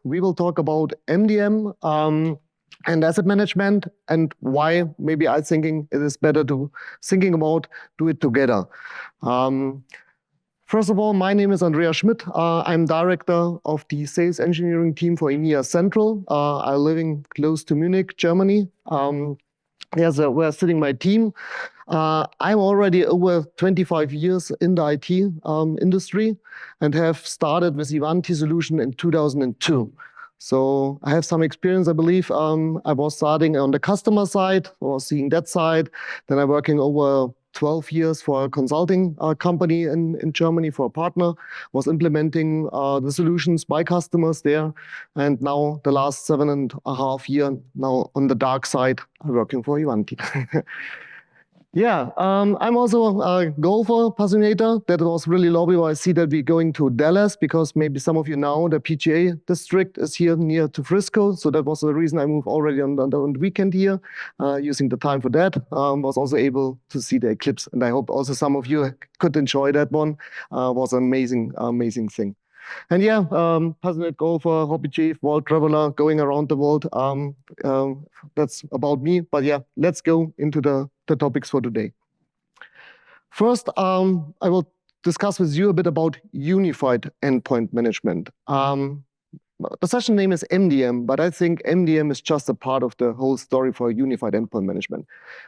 we will talk about MDM and asset management, and why maybe I'm thinking it is better to do it together. First of all, my name is Andreas Schmid. I'm director of the sales engineering team for EMEA Central. I'm living close to Munich, Germany. Here's where sitting my team. I'm already over 25 years in the IT industry and have started with Ivanti solution in 2002. So I have some experience, I believe. I was starting on the customer side, or seeing that side. Then I'm working over 12 years for a consulting company in Germany for a partner, was implementing the solutions by customers there. And now the last 7.5 years, now on the dark side, I'm working for Ivanti. Yeah, I'm also a golfer, passionator. That was really lovely. I see that we're going to Dallas, because maybe some of you know the PGA district is here near to Frisco. So that was the reason I moved already on the weekend here, using the time for that. Was also able to see the eclipse. And I hope also some of you could enjoy that one. Was an amazing thing. And yeah, passionate golfer, hobby chief, world traveler, going around the world. That's about me. But yeah, let's go into the topics for today. First, I will discuss with you a bit about Unified Endpoint Management. The session name is MDM, but I think MDM is just a part of the whole story for Unified Endpoint Management.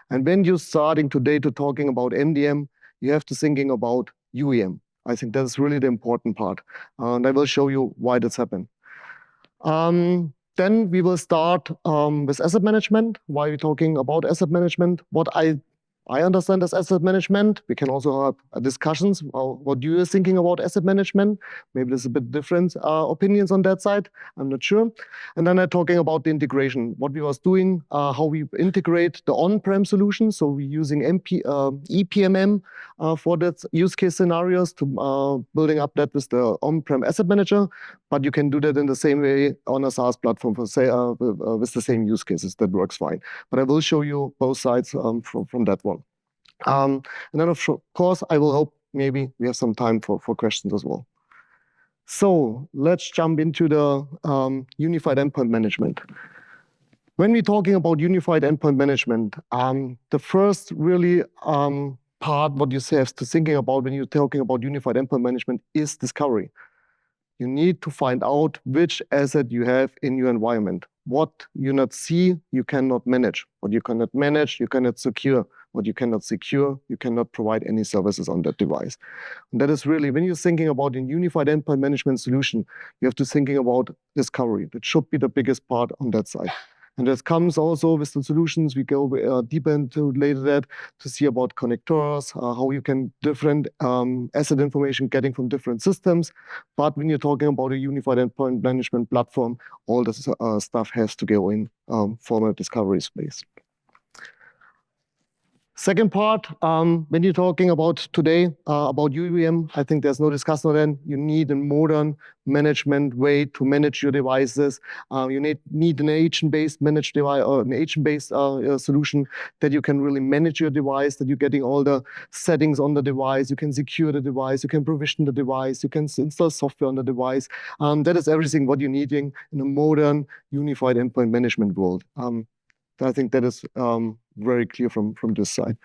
And when you're starting today to talking about MDM, you have to thinking about UEM. I think that's really the important part. And I will show you why that's happened. Then we will start with asset management. Why are we talking about asset management? What I understand as asset management. We can also have discussions. What you are thinking about asset management? Maybe there's a bit different opinions on that side. I'm not sure. And then I'm talking about the integration. What we was doing, how we integrate the on-prem solutions. So we're using EPMM for that use case scenarios to building up that with the on-prem asset manager. But you can do that in the same way on a SaaS platform for say with the same use cases. That works fine. But I will show you both sides from that one. And then, of course, I will hope maybe we have some time for questions as well. So let's jump into the Unified Endpoint Management. When we're talking about Unified Endpoint Management, the first really part what you have to thinking about when you're talking about Unified Endpoint Management is discovery. You need to find out which asset you have in your environment. What you not see, you cannot manage. What you cannot manage, you cannot secure. What you cannot secure, you cannot provide any services on that device. And that is really, when you're thinking about a Unified Endpoint Management solution, you have to thinking about discovery. That should be the biggest part on that side. And that comes also with the solutions. We go deeper into later that to see about connectors, how you can different asset information getting from different systems. But when you're talking about a Unified Endpoint Management platform, all this stuff has to go in from a discovery space. Second part, when you're talking about today, about UEM, I think there's no discussion on that. You need a modern management way to manage your devices. You need an agent-based managed device or an agent-based solution that you can really manage your device, that you're getting all the settings on the device. You can secure the device. You can provision the device. You can install software on the device. That is everything what you're needing in a modern Unified Endpoint Management world. I think that is very clear from this side.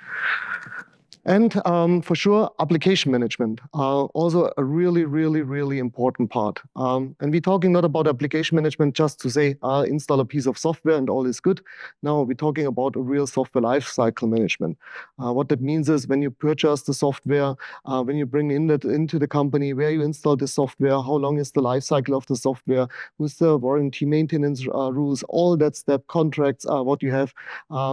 And for sure, application management, also a really important part. And we're talking not about application management just to say, install a piece of software and all is good. No, we're talking about a real software lifecycle management. What that means is when you purchase the software, when you bring that into the company, where you install the software, how long is the lifecycle of the software, who's the warranty maintenance rules, all that step, contracts, what you have.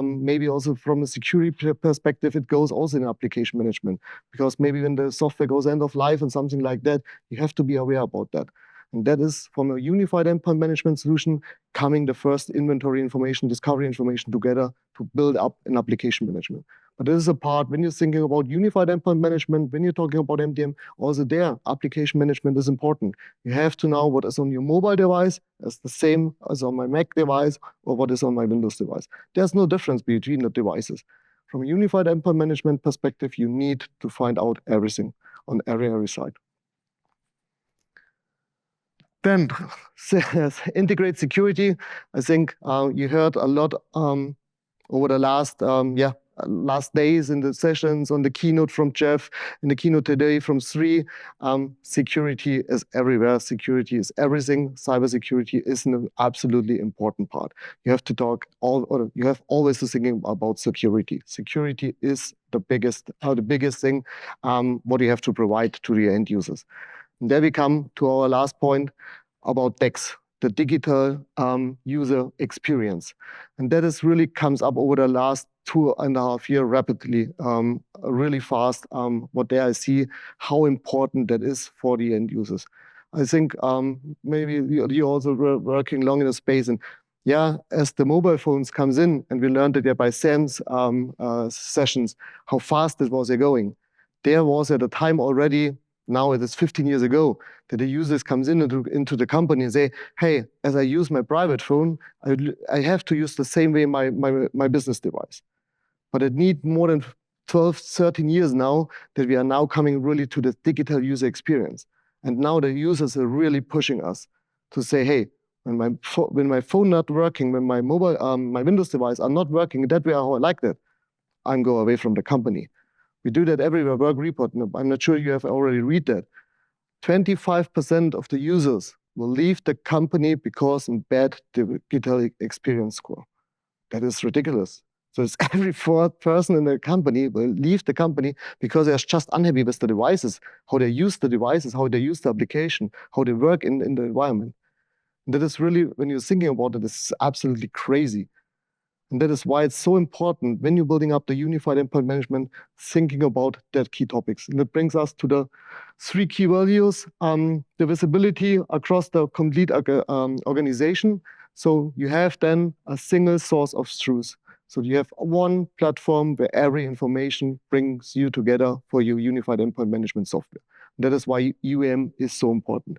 Maybe also from a security perspective, it goes also in application management, because maybe when the software goes end of life and something like that, you have to be aware about that. And that is from a Unified Endpoint Management solution coming the first inventory information, discovery information together to build up an application management. But this is a part when you're thinking about Unified Endpoint Management, when you're talking about MDM, also there, application management is important. You have to know what is on your mobile device as the same as on my Mac device or what is on my Windows device. There's no difference between the devices. From a Unified Endpoint Management perspective, you need to find out everything on every side. Then integrate security. I think you heard a lot over the last days in the sessions, on the keynote from Jeff, in the keynote today from Sri. Security is everywhere. Security is everything. Cybersecurity is an absolutely important part. You have to you have always to think about security. Security is the biggest thing what you have to provide to the end users. And there we come to our last point about DEX, the digital user experience. And that is really comes up over the last 2.5 years rapidly, really fast. What there I see how important that is for the end users. I think maybe you also were working long in the space, and yeah, as the mobile phones comes in, and we learned it yeah by Sam's sessions, how fast it was going. There was at the time already, now it is 15 years ago, that the users comes into the company and say, hey, as I use my private phone, I have to use the same way my business device. But it needs more than 12, 13 years now that we are now coming really to the digital user experience. And now the users are really pushing us to say, hey, when my phone not working, when my mobile, my Windows device are not working that way how I like that, I'm go away from the company. We do that everywhere, work report. I'm not sure you have already read that. 25% of the users will leave the company because of bad digital experience score. That is ridiculous. So it's every fourth person in the company will leave the company because they're just unhappy with the devices, how they use the devices, how they use the application, how they work in the environment. And that is really, when you're thinking about it, it's absolutely crazy. And that is why it's so important when you're building up the unified endpoint management, thinking about that key topics. And that brings us to the 3 key values, the visibility across the complete organization. So you have then a single source of truth. So you have one platform where every information brings you together for your unified endpoint management software. That is why UEM is so important.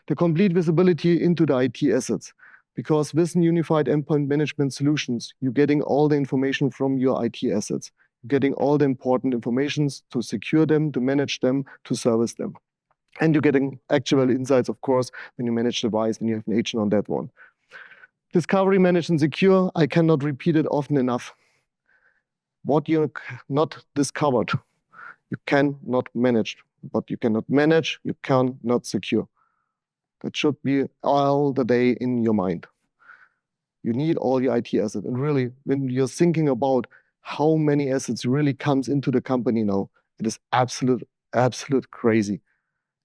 The complete visibility into the IT assets. Because with Unified Endpoint Management solutions, you're getting all the information from your IT assets. You're getting all the important information to secure them, to manage them, to service them. And you're getting actual insights, of course, when you manage the device, when you have an agent on that one. Discovery, manage, and secure, I cannot repeat it often enough. What you not discovered, you cannot manage. What you cannot manage, you cannot secure. That should be all the day in your mind. You need all your IT assets. And really, when you're thinking about how many assets really comes into the company now, it is absolute crazy.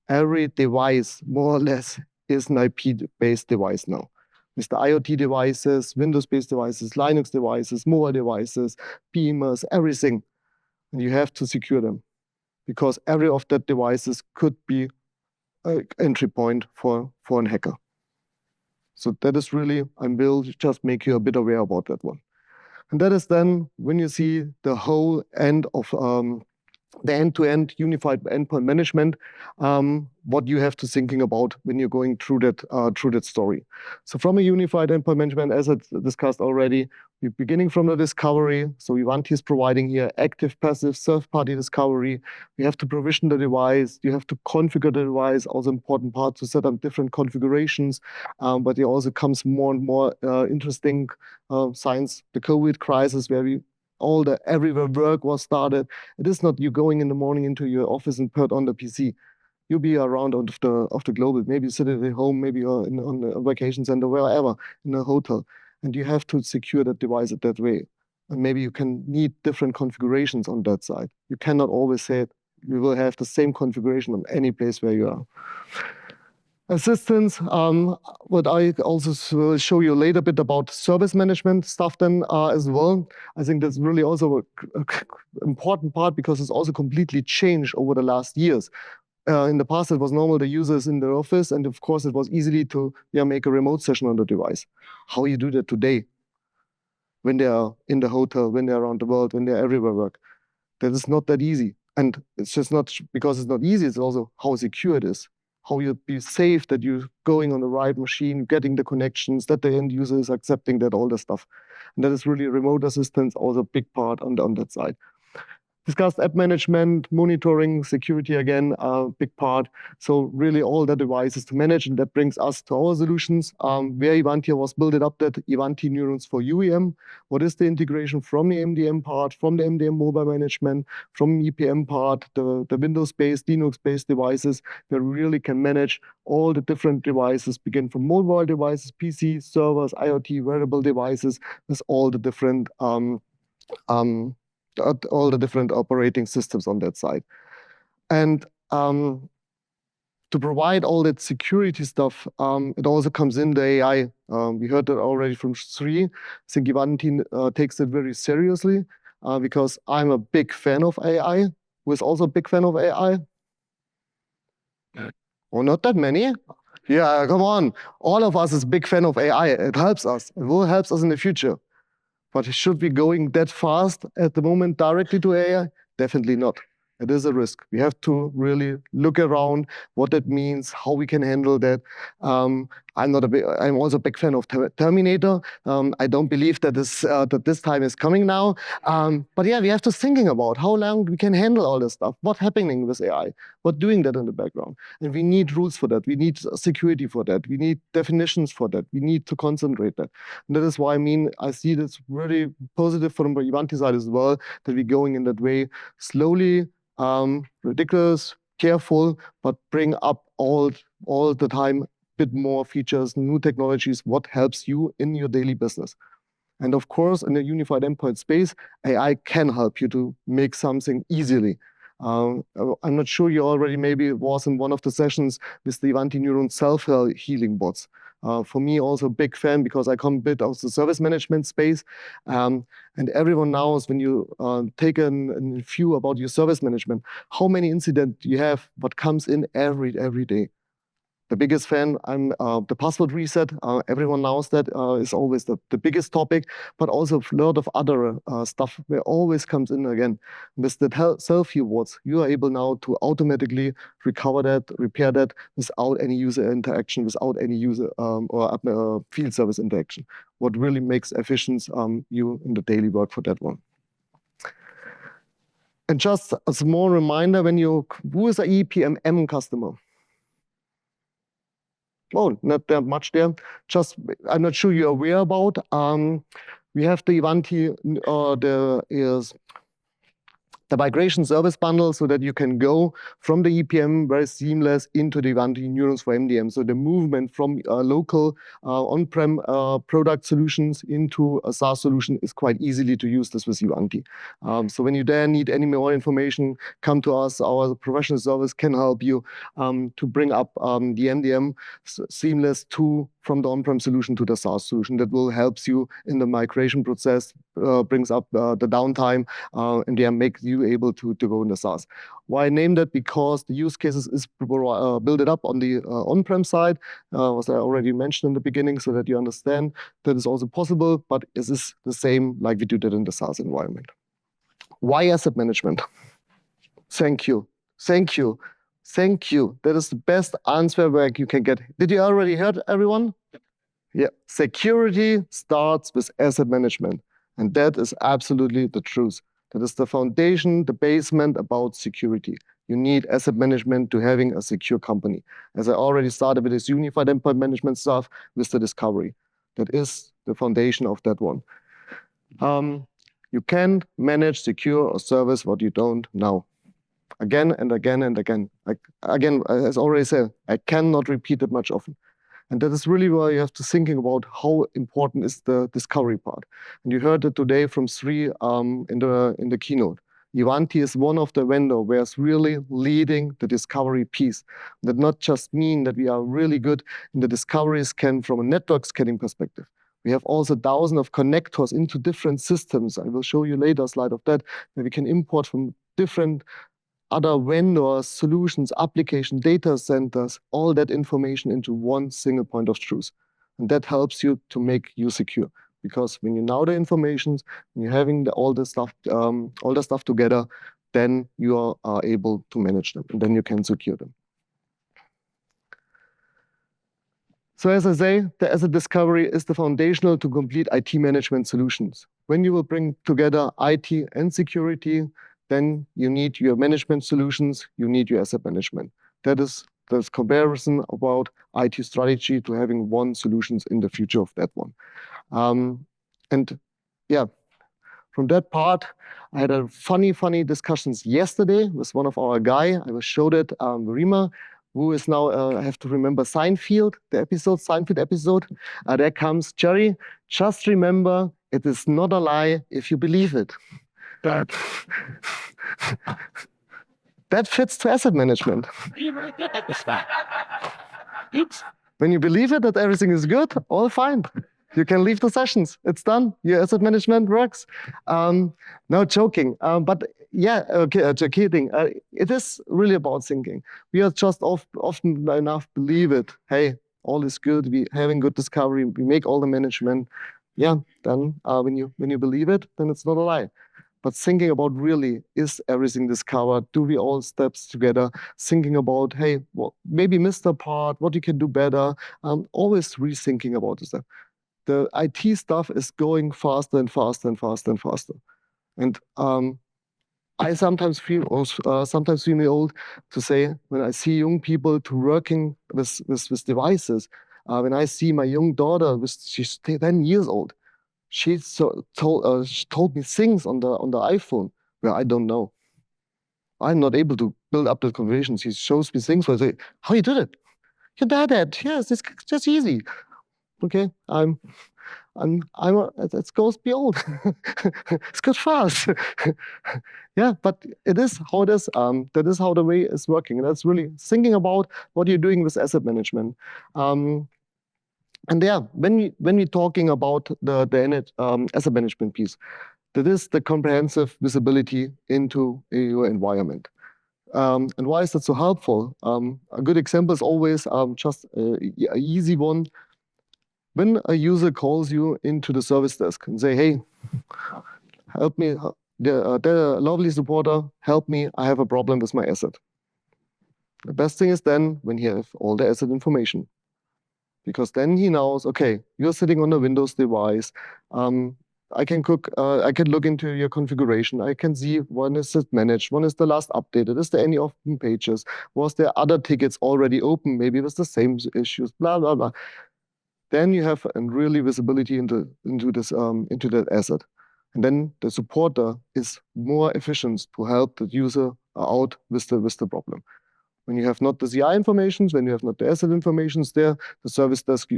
Every device, more or less, is an IP-based device now. With the IoT devices, Windows-based devices, Linux devices, mobile devices, beamers, everything. And you have to secure them because every of that devices could be an entry point for a hacker. So that is really, I will just make you a bit aware about that one. And that is then when you see the whole end of the end-to-end unified endpoint management, what you have to thinking about when you're going through that story. So from a unified endpoint management, as I discussed already, we're beginning from the discovery. So Ivanti is providing here active, passive, third-party discovery. We have to provision the device. You have to configure the device, also important part to set up different configurations. But there also comes more and more interesting signs, the COVID crisis, where all the everywhere work was started. It is not you going in the morning into your office and put on the PC. You'll be around of the global, maybe sitting at home, maybe on a vacation center, wherever, in a hotel. And you have to secure that device that way. And maybe you can need different configurations on that side. You cannot always say you will have the same configuration on any place where you are. Assistance, what I also will show you later a bit about service management stuff then as well. I think that's really also an important part because it's also completely changed over the last years. In the past, it was normal the users in the office, and of course, it was easily to make a remote session on the device. How you do that today, when they are in the hotel, when they're around the world, when they're everywhere work, that is not that easy. And it's just not because it's not easy, it's also how secure it is. How you be safe that you're going on the right machine, getting the connections, that the end user is accepting that, all the stuff. And that is really remote assistance, also a big part on that side. discussed app management, monitoring, security again, a big part. So really all the devices to manage, and that brings us to our solutions. Where Ivanti was built up, that Ivanti Neurons for UEM. What is the integration from the MDM part, from the MDM mobile management, from EPM part, the Windows-based, Linux-based devices, where we really can manage all the different devices, begin from mobile devices, PC, servers, IoT, wearable devices, with all the different operating systems on that side. And to provide all that security stuff, it also comes in the AI. We heard that already from Sri. I think Ivanti takes it very seriously because I'm a big fan of AI. Who is also a big fan of AI? Oh, not that many. Yeah, come on. All of us is big fan of AI. It helps us. It will help us in the future. But should we going that fast at the moment directly to AI? Definitely not. It is a risk. We have to really look around what that means, how we can handle that. I'm also a big fan of Terminator. I don't believe that this time is coming now. But yeah, we have to thinking about how long we can handle all this stuff. What's happening with AI? What's doing that in the background? And we need rules for that. We need security for that. We need definitions for that. We need to concentrate that. And that is why I see this really positive from the Ivanti side as well, that we're going in that way slowly, ridiculous, careful, but bring up all the time a bit more features, new technologies, what helps you in your daily business. And of course, in the unified endpoint space, AI can help you to make something easily. I'm not sure you already maybe was in one of the sessions with the Ivanti Neurons self-healing bots. For me, also a big fan because I come a bit out of the service management space. And everyone knows when you take a view about your service management, how many incidents you have, what comes in every day. The biggest fan, I'm the password reset. Everyone knows that is always the biggest topic, but also a lot of other stuff where always comes in again. With the self-heal bots, you are able now to automatically recover that, repair that without any user interaction, without any user or field service interaction. What really makes efficient you in the daily work for that one. And just a small reminder, who is an EPM customer? Oh, not that much there. Just, I'm not sure you're aware about. We have the Ivanti, the migration service bundle, so that you can go from the EPM very seamless into the Ivanti Neurons for MDM. So the movement from local on-prem product solutions into a SaaS solution is quite easily to use this with Ivanti. So when you then need any more information, come to us. Our professional service can help you to bring up the MDM seamless from the on-prem solution to the SaaS solution. That will help you in the migration process, brings up the downtime, and then make you able to go in the SaaS. Why I named that? Because the use cases is built up on the on-prem side, as I already mentioned in the beginning, so that you understand that is also possible, but is this the same like we do that in the SaaS environment? Why asset management? Thank you. Thank you. Thank you. That is the best answer where you can get. Did you already heard everyone? Yeah. Security starts with asset management. And that is absolutely the truth. That is the foundation, the basement about security. You need asset management to having a secure company. As I already started with this unified endpoint management stuff with the discovery. That is the foundation of that one. You can't manage secure or service what you don't know. Again and again and again. Again, as already said, I cannot repeat it much often. And that is really why you have to thinking about how important is the discovery part. And you heard it today from Sri in the keynote. Ivanti is one of the vendors where it's really leading the discovery piece. That not just mean that we are really good in the discovery scan from a network scanning perspective. We have also thousands of connectors into different systems. I will show you later a slide of that, where we can import from different other vendors, solutions, application, data centers, all that information into one single point of truth. And that helps you to make you secure. Because when you know the information, when you're having all the stuff together, then you are able to manage them, and then you can secure them. So as I say, the asset discovery is the foundational to complete IT management solutions. When you will bring together IT and security, then you need your management solutions, you need your asset management. That is the comparison about IT strategy to having one solutions in the future of that one. And yeah, from that part, I had a funny discussions yesterday with one of our guy. I was showed it, Rima, who is now, I have to remember Seinfeld, the episode, Seinfeld episode. There comes Jerry. Just remember, it is not a lie if you believe it. That fits to asset management. When you believe it, that everything is good, all fine. You can leave the sessions. It's done. Your asset management works. No joking. But yeah, okay, kidding. It is really about thinking. We are just often enough believe it. Hey, all is good. We having good discovery. We make all the management. Yeah. Then when you believe it, then it's not a lie. But thinking about really, is everything discovered? Do we all steps together? Thinking about, hey, well, maybe missed a part, what you can do better. Always rethinking about this stuff. The IT stuff is going faster and faster and faster and faster. And I sometimes feel old to say when I see young people to working with devices. When I see my young daughter, she's 10 years old. She told me things on the iPhone where I don't know. I'm not able to build up the conversation. She shows me things where I say, "How you did it? You did it? Yes, it's just easy." Okay, it goes beyond. It's good fast. Yeah, but it is how it is. That is how the way is working, and that's really thinking about what you're doing with asset management. And yeah, when we're talking about the asset management piece, that is the comprehensive visibility into your environment. And why is that so helpful? A good example is always just an easy one. When a user calls you into the service desk and say, "Hey, help me, the lovely supporter, help me, I have a problem with my asset." The best thing is then when you have all the asset information. Because then he knows, okay, you're sitting on a Windows device. I can look into your configuration. I can see when is it managed, when is the last updated, is there any open pages, was there other tickets already open, maybe with the same issues, blah blah blah. Then you have a really visibility into that asset, and then the supporter is more efficient to help the user out with the problem. When you have not the CI information, when you have not the asset information there, the service desk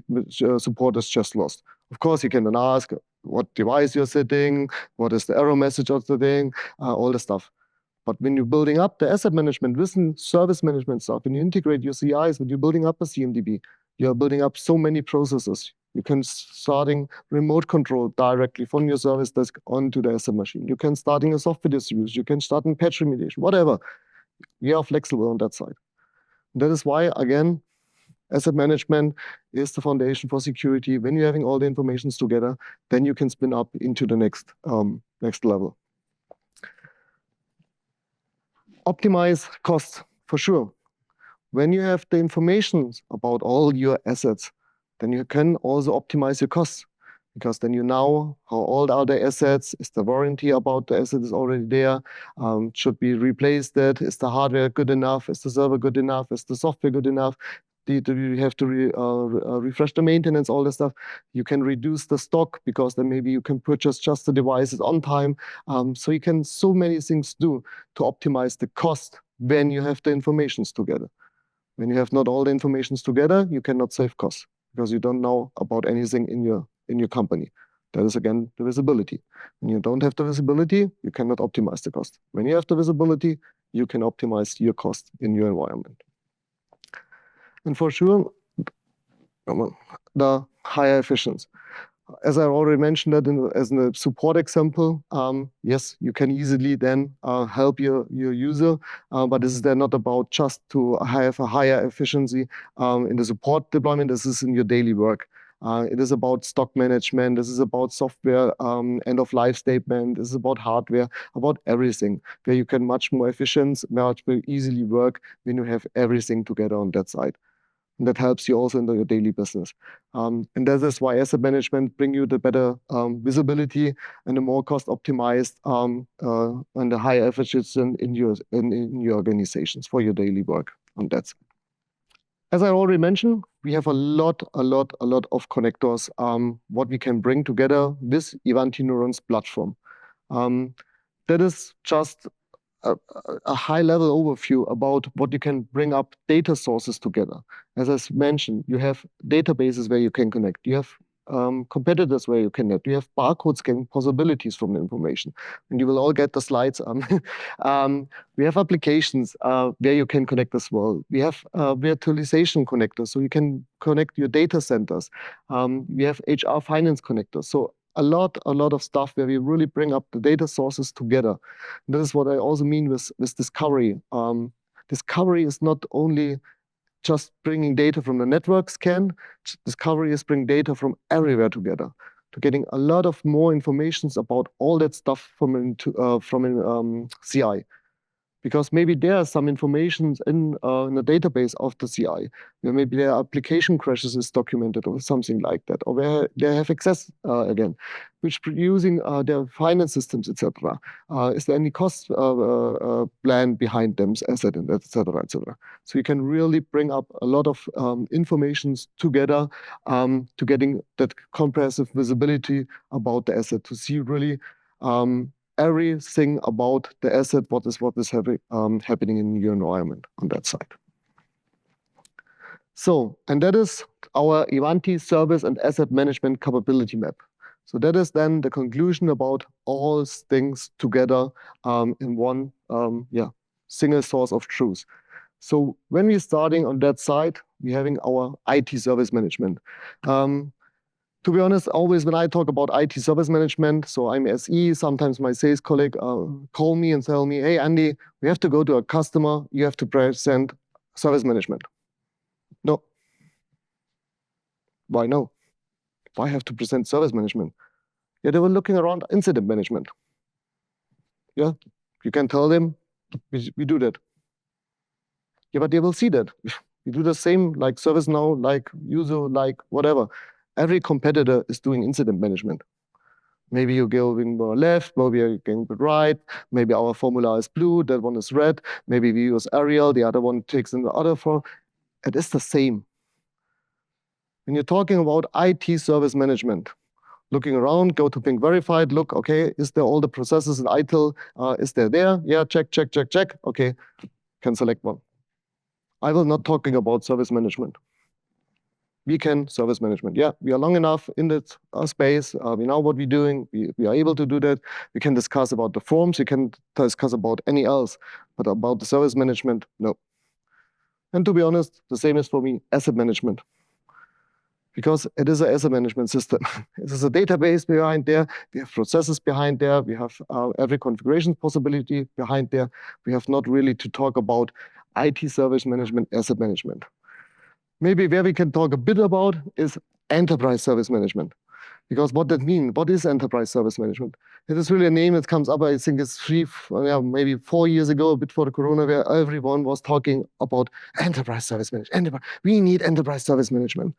support is just lost. Of course, you can then ask what device you're sitting, what is the error message of the thing, all the stuff. But when you're building up the asset management within service management stuff, when you integrate your CIs, when you're building up a CMDB, you're building up so many processes. You can starting remote control directly from your service desk onto the asset machine. You can starting a software distribution. You can start in patch remediation, whatever. We are flexible on that side. That is why, again, asset management is the foundation for security. When you're having all the informations together, then you can spin up into the next level. Optimize costs, for sure. When you have the information about all your assets, then you can also optimize your costs. Because then you know how old are the assets, is the warranty about the asset is already there, should be replaced, is the hardware good enough, is the server good enough, is the software good enough, do you have to refresh the maintenance, all this stuff. You can reduce the stock because then maybe you can purchase just the devices on time. So you can so many things do to optimize the cost when you have the informations together. When you have not all the informations together, you cannot save costs because you don't know about anything in your company. That is, again, the visibility. When you don't have the visibility, you cannot optimize the cost. When you have the visibility, you can optimize your cost in your environment. And for sure, the higher efficiency. As I already mentioned that as a support example, yes, you can easily then help your user, but this is then not about just to have a higher efficiency in the support deployment. This is in your daily work. It is about stock management. This is about software end of life statement. This is about hardware, about everything, where you can much more efficient, much more easily work when you have everything together on that side. and that helps you also in your daily business. And that is why asset management bring you the better visibility and a more cost optimized and a higher efficiency in your organizations for your daily work. And that's, as I already mentioned, we have a lot of connectors what we can bring together this Ivanti Neurons platform. That is just a high-level overview about what you can bring up data sources together. As I mentioned, you have databases where you can connect. You have competitors where you can connect. You have barcode scanning possibilities from the information. And you will all get the slides. We have applications where you can connect as well. We have virtualization connectors, so you can connect your data centers. We have HR finance connectors. So a lot of stuff where we really bring up the data sources together. And this is what I also mean with discovery. Discovery is not only just bringing data from the network scan. Discovery is bringing data from everywhere together, to getting a lot of more information about all that stuff from CI. Because maybe there are some information in the database of the CI, where maybe their application crashes is documented or something like that, or where they have access again, which using their finance systems, etc. Is there any cost plan behind them, etc., etc. So you can really bring up a lot of information together to getting that comprehensive visibility about the asset, to see really everything about the asset, what is happening in your environment on that side. So, and that is our Ivanti Service and Asset Management Capability Map. So that is then the conclusion about all things together in one single source of truth. So when we're starting on that side, we're having our IT service management. To be honest, always when I talk about IT service management, so I'm SE, sometimes my sales colleague call me and tell me, hey, Andy, we have to go to a customer, you have to present service management. No. Why no? Why have to present service management? Yeah, they were looking around incident management. Yeah, you can tell them, we do that. Yeah, but they will see that. We do the same like ServiceNow, like user, like whatever. Every competitor is doing incident management. Maybe you're going more left, maybe you're going right, maybe our formula is blue, that one is red, maybe we use Arial, the other one takes in the other form. It is the same. When you're talking about IT service management, looking around, go to Ping Verified, look, okay, is there all the processes in ITIL? Is there? Yeah, check. Okay, can select one. I will not talking about service management. We can service management. Yeah, we are long enough in that space. We know what we're doing. We are able to do that. We can discuss about the forms. We can discuss about any else, but about the service management, no. And to be honest, the same is for me, asset management. Because it is an asset management system. It is a database behind there. We have processes behind there. We have every configuration possibility behind there. We have not really to talk about IT service management, asset management. Maybe where we can talk a bit about is enterprise service management. Because what that means, what is enterprise service management? It is really a name that comes up, I think it's maybe 4 years ago, a bit for the Corona, where everyone was talking about enterprise service management. We need enterprise service management.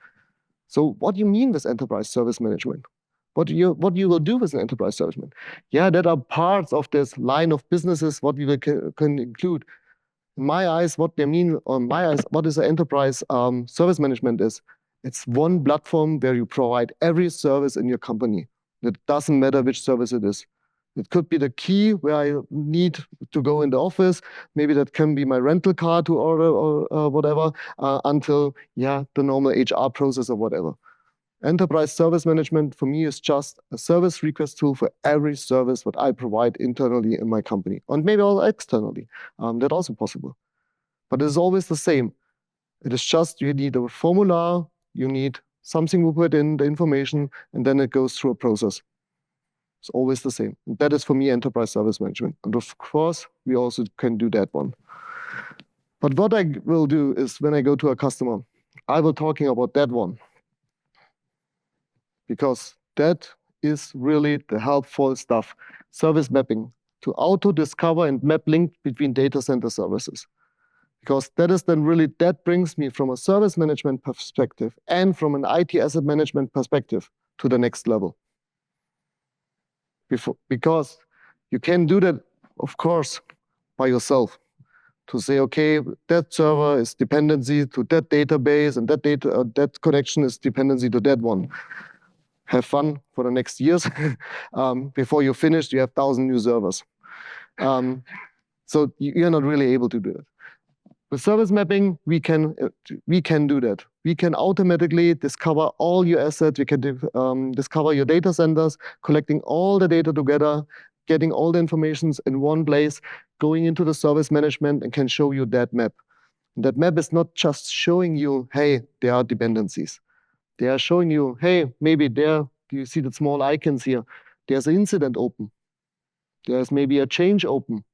So what do you mean with enterprise service management? What you will do with an enterprise service management? Yeah, that are parts of this line of businesses, what we can include. In my eyes, what they mean, on my eyes, what is an enterprise service management is, it's one platform where you provide every service in your company. It doesn't matter which service it is. It could be the key where I need to go in the office. Maybe that can be my rental car to order or whatever, until, yeah, the normal HR process or whatever. Enterprise service management for me is just a service request tool for every service that I provide internally in my company, and maybe also externally. That's also possible. But it's always the same. It is just you need a formula, you need something to put in the information, and then it goes through a process. It's always the same. That is for me enterprise service management. And of course, we also can do that one. But what I will do is when I go to a customer, I will talking about that one. Because that is really the helpful stuff. Service mapping, to auto-discover and map link between data center services. Because that is then really, that brings me from a service management perspective and from an IT asset management perspective to the next level. Because you can do that, of course, by yourself. To say, okay, that server is dependency to that database, and that connection is dependency to that one. Have fun for the next years. Before you're finished, you have 1,000 new servers. So you're not really able to do it. With service mapping, we can do that. We can automatically discover all your assets. We can discover your data centers, collecting all the data together, getting all the information in one place, going into the service management, and can show you that map. That map is not just showing you, hey, there are dependencies. They are showing you, hey, maybe there, do you see the small icons here? There's an incident open. There's maybe a change open.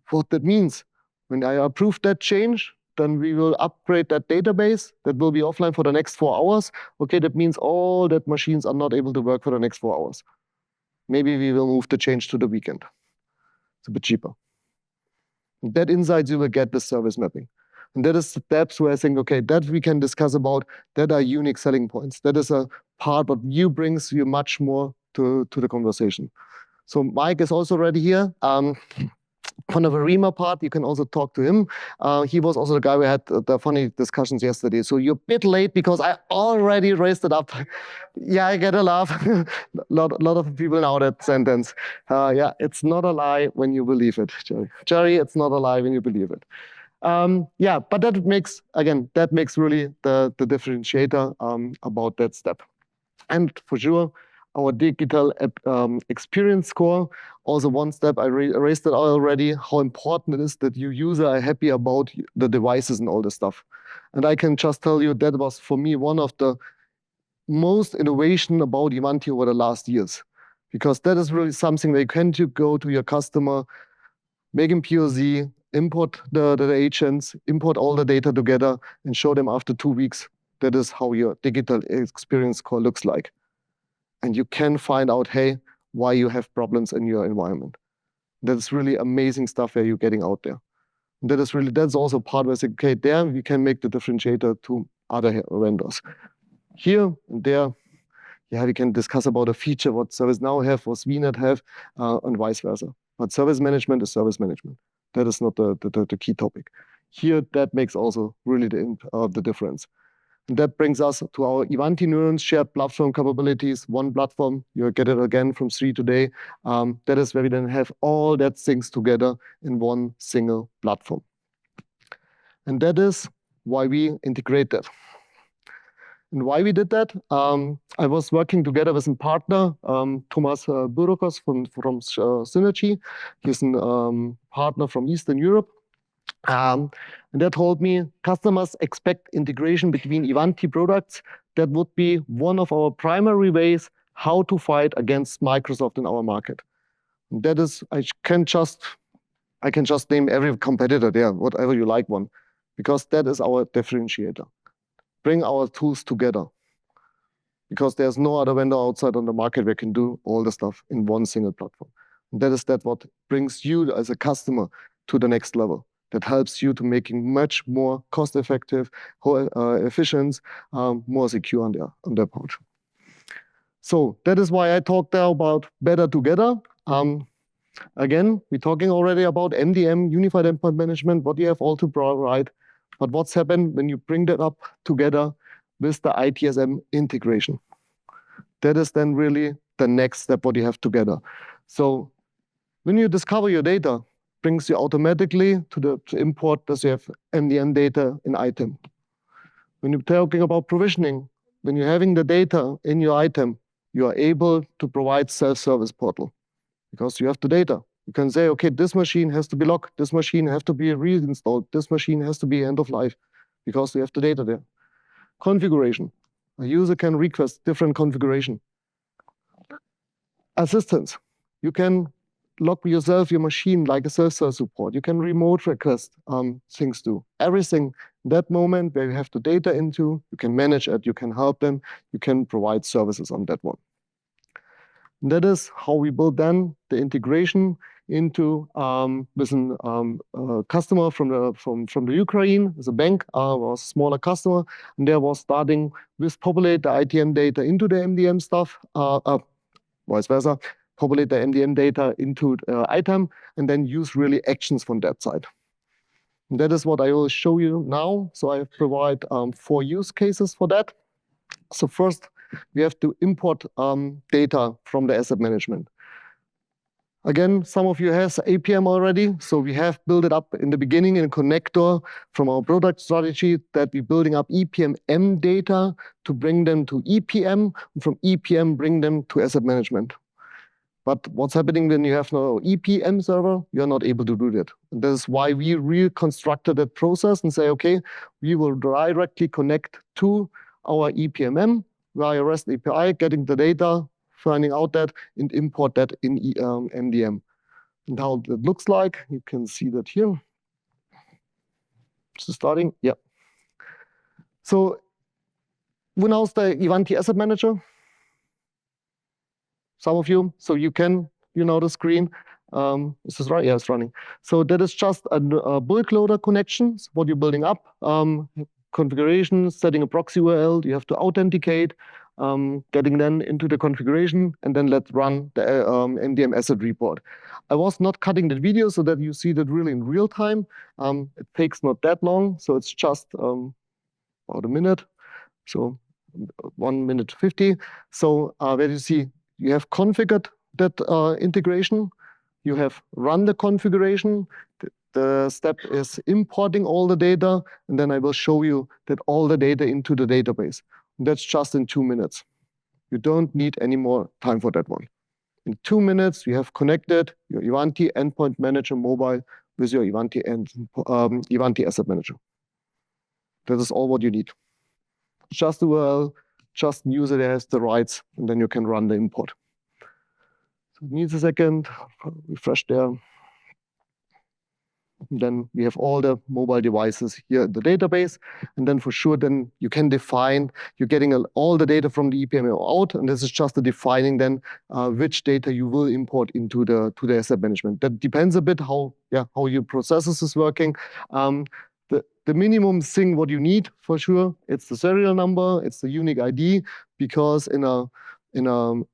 What that means? When I approve that change, then we will upgrade that database. That will be offline for the next 4 hours. Okay, that means all that machines are not able to work for the next 4 hours. Maybe we will move the change to the weekend. It's a bit cheaper. That insights you will get with service mapping. And that is the depths where I think, okay, that we can discuss about, that are unique selling points. That is a part what you brings you much more to the conversation. So Mike is also already here. On the Verima part, you can also talk to him. He was also the guy we had the funny discussions yesterday. So you're a bit late because I already raised it up. Yeah, I get a laugh. lot of people know that sentence. Yeah, it's not a lie when you believe it, Jerry. Jerry, it's not a lie when you believe it. Yeah, but that makes really the differentiator about that step. And for sure, our digital experience score, also one step, I raised it already, how important it is that your users are happy about the devices and all this stuff. And I can just tell you that was, for me, one of the most innovation about Ivanti over the last years. Because that is really something where you can go to your customer, make him POC, import the agents, import all the data together, and show them after 2 weeks. That is how your digital experience score looks like. And you can find out, hey, why you have problems in your environment. That's really amazing stuff where you're getting out there. That's also part where I say, okay, there we can make the differentiator to other vendors. Here and there, yeah, we can discuss about a feature, what ServiceNow have, what VNet have, and vice versa. But service management is service management. That is not the key topic. Here, that makes also really the difference. And that brings us to our Ivanti Neurons shared platform capabilities. One platform, you get it again from 3 today. That is where we then have all that things together in one single platform. And that is why we integrate that. And why we did that? I was working together with a partner, Thomas Burokos from Synergy. He's a partner from Eastern Europe. And they told me customers expect integration between Ivanti products. That would be one of our primary ways how to fight against Microsoft in our market. And that is, I can just name every competitor there, whatever you like one, because that is our differentiator. Bring our tools together. Because there's no other vendor outside on the market where can do all the stuff in one single platform. And that is what brings you as a customer to the next level. That helps you to making much more cost-effective, efficient, more secure on their part. So that is why I talked there about better together. Again, we're talking already about MDM, Unified Endpoint Management, what you have all to provide. But what's happened when you bring that up together with the ITSM integration? That is then really the next step what you have together. So when you discover your data, brings you automatically to import, does you have MDM data in item. When you're talking about provisioning, when you're having the data in your item, you are able to provide self-service portal because you have the data. You can say, okay, this machine has to be locked, this machine has to be reinstalled, this machine has to be end of life because we have the data there. Configuration. A user can request different configuration. Assistance. You can log yourself, your machine, like a self-service support. You can remote request things to. Everything, that moment where you have the data into, you can manage it, you can help them, you can provide services on that one. And that is how we build then the integration into with a customer from the Ukraine. It's a bank, was a smaller customer, and they was starting with populate the ITM data into the MDM stuff, vice versa, populate the MDM data into ITAM, and then use really actions from that side. And that is what I will show you now. So I provide 4 use cases for that. So first, we have to import data from the asset management. Again, some of you has APM already, so we have built it up in the beginning in a connector from our product strategy that we're building up EPM data to bring them to EPM, and from EPM bring them to asset management. But what's happening when you have no EPM server? You're not able to do that. And that is why we reconstructed that process and say, okay, we will directly connect to our EPMM via REST API, getting the data, finding out that, and import that in MDM. And how that looks like, you can see that here. So starting, yeah. So we now the Ivanti Asset Manager. Some of you, so you can, the screen. Is this right? Yeah, it's running. So that is just a bulk loader connections, what you're building up. Configuration, setting a proxy URL, you have to authenticate, getting then into the configuration, and then let's run the MDM asset report. I was not cutting the video so that you see that really in real time. It takes not that long, so it's just about a minute. So 1 minute 50. So where you see you have configured that integration, you have run the configuration. The step is importing all the data, and then I will show you that all the data into the database. And that's just in 2 minutes. You don't need any more time for that one. In 2 minutes, you have connected your Ivanti Endpoint Manager mobile with your Ivanti Asset Manager. That is all what you need. Just the URL, just user that has the rights, and then you can run the import. So it needs a second, refresh there. And then we have all the mobile devices here in the database. And then for sure, then you can define, you're getting all the data from the EPM out. And this is just the defining then which data you will import into the asset management. That depends a bit how your processes is working. The minimum thing what you need for sure, it's the serial number, it's the unique ID, because in a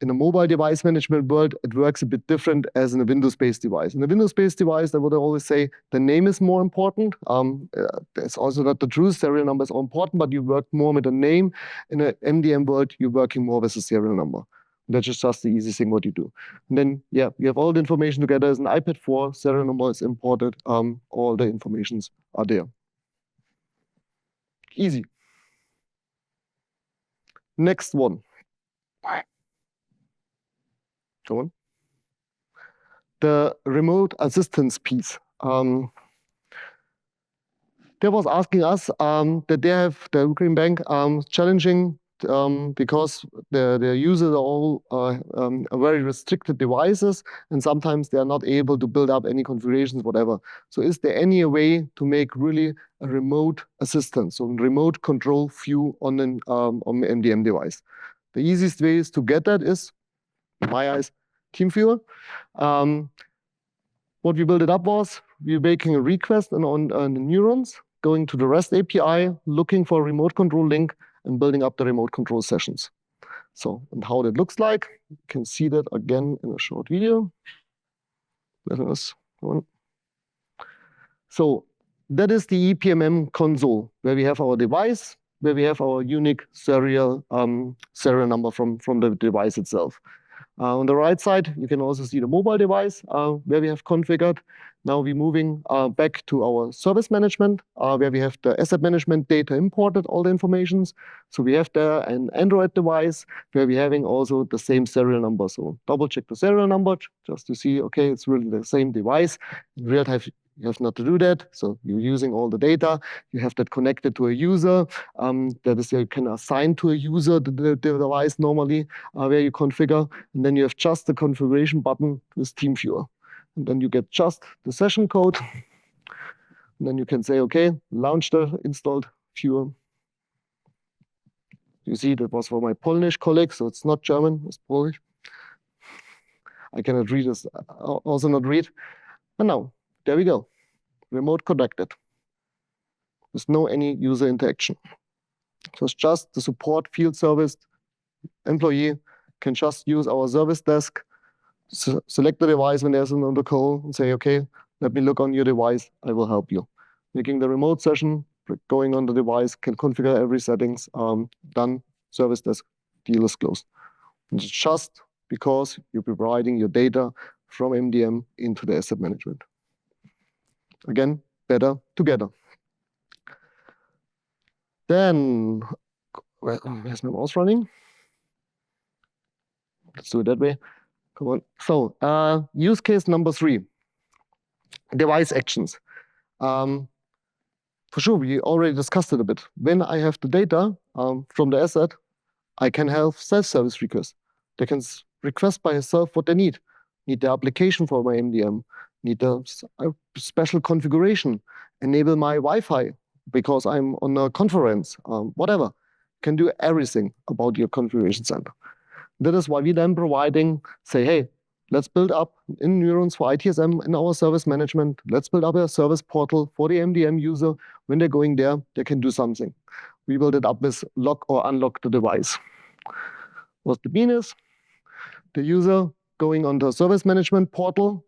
mobile device management world, it works a bit different as in a Windows-based device. In a Windows-based device, I would always say the name is more important. It's also not the truth. Serial numbers are important, but you work more with the name. In an MDM world, you're working more with a serial number. That's just the easy thing what you do. And then, yeah, you have all the information together as an iPad 4, serial number is imported, all the informations are there. Easy. Next one. Go on. The remote assistance piece. They was asking us that they have the Ukraine bank challenging because their users are all very restricted devices, and sometimes they are not able to build up any configurations, whatever. So is there any way to make really a remote assistance, so a remote control view on an MDM device? The easiest way is to get that is, in my eyes, TeamViewer. What we built it up was, we're making a request on the Neurons, going to the REST API, looking for a remote control link, and building up the remote control sessions. So, and how that looks like, you can see that again in a short video. So that is the EPMM console, where we have our device, where we have our unique serial number from the device itself. On the right side, you can also see the mobile device where we have configured. Now we're moving back to our service management, where we have the asset management data imported, all the informations. So we have there an Android device where we're having also the same serial number. So double check the serial number just to see, okay, it's really the same device. In real time, you have not to do that. So you're using all the data. You have that connected to a user. That is, you can assign to a user the device normally where you configure. And then you have just the configuration button with TeamViewer. And then you get just the session code. And then you can say, okay, launch the installed viewer. You see, that was for my Polish colleague, so it's not German, it's Polish. I cannot read this, also not read. And now, there we go, remote connected. There's no any user interaction. So it's just the support field service employee can just use our service desk, select the device when there's another call and say, okay, let me look on your device, I will help you. Making the remote session, going on the device, can configure every settings, done, service desk, deal is closed. And it's just because you're providing your data from MDM into the asset management. Again, better together. Then, where's my mouse running? Let's do it that way. Come on. So, use case number 3, device actions. For sure, we already discussed it a bit. When I have the data from the asset, I can have self-service requests. They can request by itself what they need. Need the application for my MDM, need a special configuration, enable my Wi-Fi because I'm on a conference, whatever. Can do everything about your configuration center. That is why we then providing, say, hey, let's build up in Neurons for ITSM in our service management. Let's build up a service portal for the MDM user. When they're going there, they can do something. We build it up with lock or unlock the device. What the mean is, the user going on the service management portal,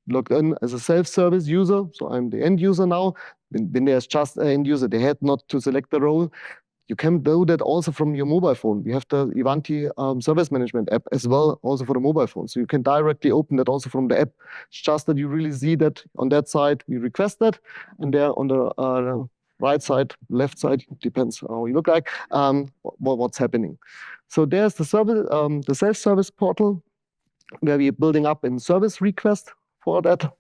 logged in as a self-service user. So I'm the end user now. When there's just an end user, they had not to select the role. You can do that also from your mobile phone. We have the Ivanti Service Management app as well, also for the mobile phone. So you can directly open that also from the app. It's just that you really see that on that side, we request that. And there on the right side, left side, depends how you look like, what's happening. So there's the service, the self-service portal, where we're building up in service request for that.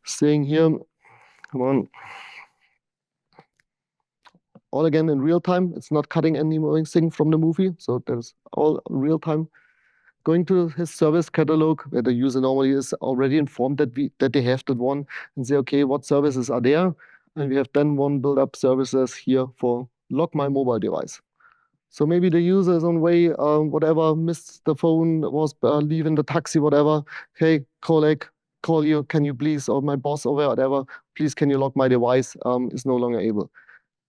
Saying here, come on. All again in real time. It's not cutting anything from the movie. So there's all real time. Going to his service catalog, where the user normally is already informed that they have that one, and say, okay, what services are there? And we have then one build up services here for lock my mobile device. So maybe the user is on way, whatever, missed the phone, was leaving the taxi, whatever. Hey, colleague, call you, can you please, or my boss or whatever, please can you lock my device, is no longer able.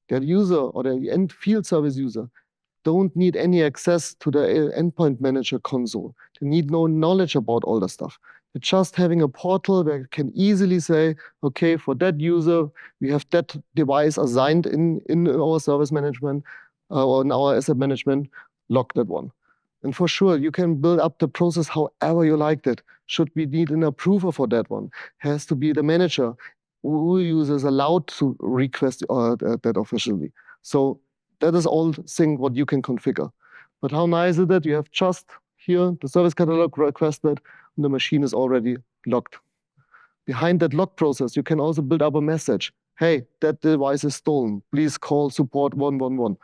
The user or the end field service user don't need any access to the endpoint manager console. They need no knowledge about all the stuff. They're just having a portal where you can easily say, okay, for that user, we have that device assigned in our service management or in our asset management, lock that one. And for sure, you can build up the process however you like it. Should we need an approver for that one? Has to be the manager. Who users allowed to request that officially. So that is all thing what you can configure. But how nice is it? You have just here the service catalog requested, and the machine is already locked. Behind that lock process, you can also build up a message. Hey, that device is stolen. Please call support 111.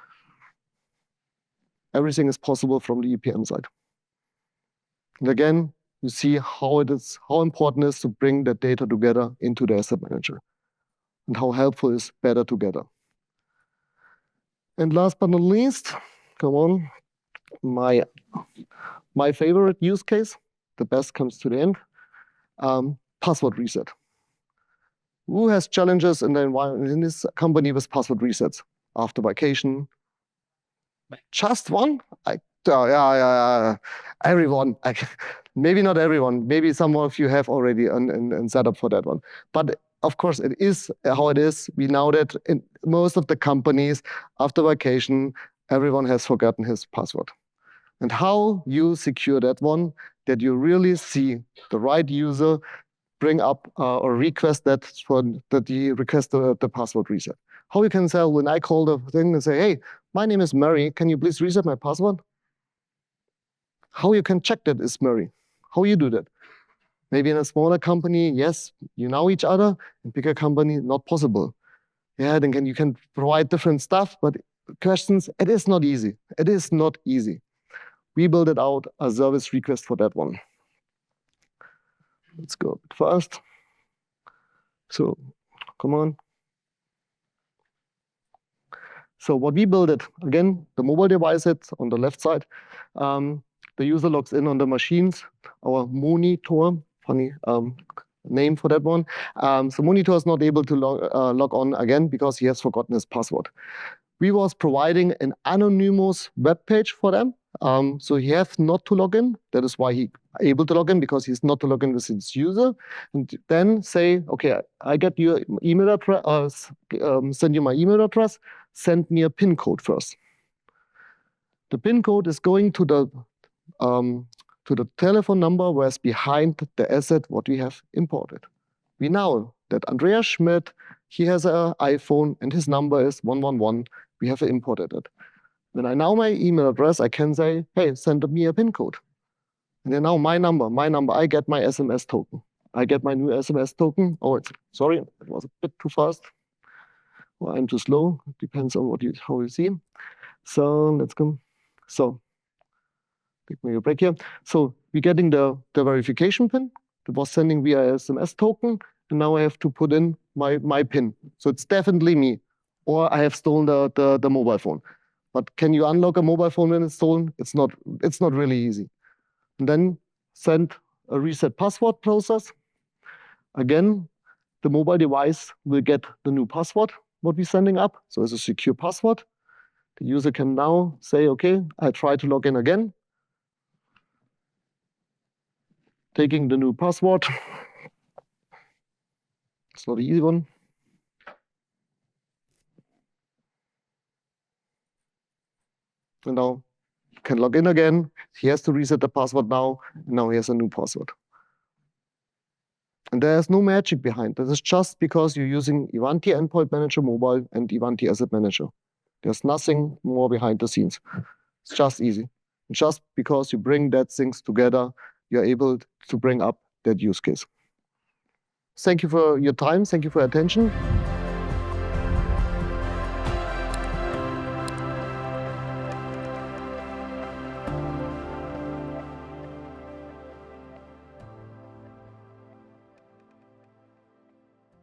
Everything is possible from the EPM side. And again, you see how important it is to bring that data together into the asset manager, and how helpful is better together. And last but not least, come on, my favorite use case, the best comes to the end, password reset. Who has challenges in the environment in this company with password resets after vacation? Just one? Yeah. Everyone. Maybe not everyone. Maybe some of you have already and set up for that one. But of course, it is how it is. We know that in most of the companies, after vacation, everyone has forgotten his password. And how you secure that one, that you really see the right user bring up or request that he requests the password reset. How you can tell when I call the thing and say, hey, my name is Murray, can you please reset my password? How you can check that is Murray? How you do that? Maybe in a smaller company, yes, you know each other. In bigger company, not possible. Yeah, then you can provide different stuff, but questions, it is not easy. It is not easy. We build it out a service request for that one. Let's go a bit fast. So, come on. So what we build it, again, the mobile device hits on the left side. The user logs in on the machines, our monitor, funny name for that one. So monitor is not able to log on again because he has forgotten his password. We was providing an anonymous web page for them. So he has not to log in. That is why he able to log in, because he's not to log in with his user. And then say, okay, I get your email address, send you my email address, send me a PIN code first. The PIN code is going to the telephone number where's behind the asset what we have imported. We know that Andreas Schmid, he has an iPhone and his number is 111. We have imported it. When I know my email address, I can say, hey, send me a PIN code. And then now my number, I get my SMS token. I get my new SMS token. Oh, sorry, it was a bit too fast. Or I'm too slow. It depends on how you see. So let's go. So give me a break here. So we're getting the verification PIN. It was sending via SMS token. And now I have to put in my PIN. So it's definitely me. Or I have stolen the mobile phone. But can you unlock a mobile phone when it's stolen? It's not really easy. And then send a reset password process. Again, the mobile device will get the new password, what we're sending up. So it's a secure password. The user can now say, okay, I try to log in again. Taking the new password. It's not an easy one. And now he can log in again. He has to reset the password now. And now he has a new password. And there's no magic behind. This is just because you're using Ivanti Endpoint Manager Mobile and Ivanti Asset Manager. There's nothing more behind the scenes. It's just easy. Just because you bring that things together, you're able to bring up that use case. Thank you for your time. Thank you for your attention.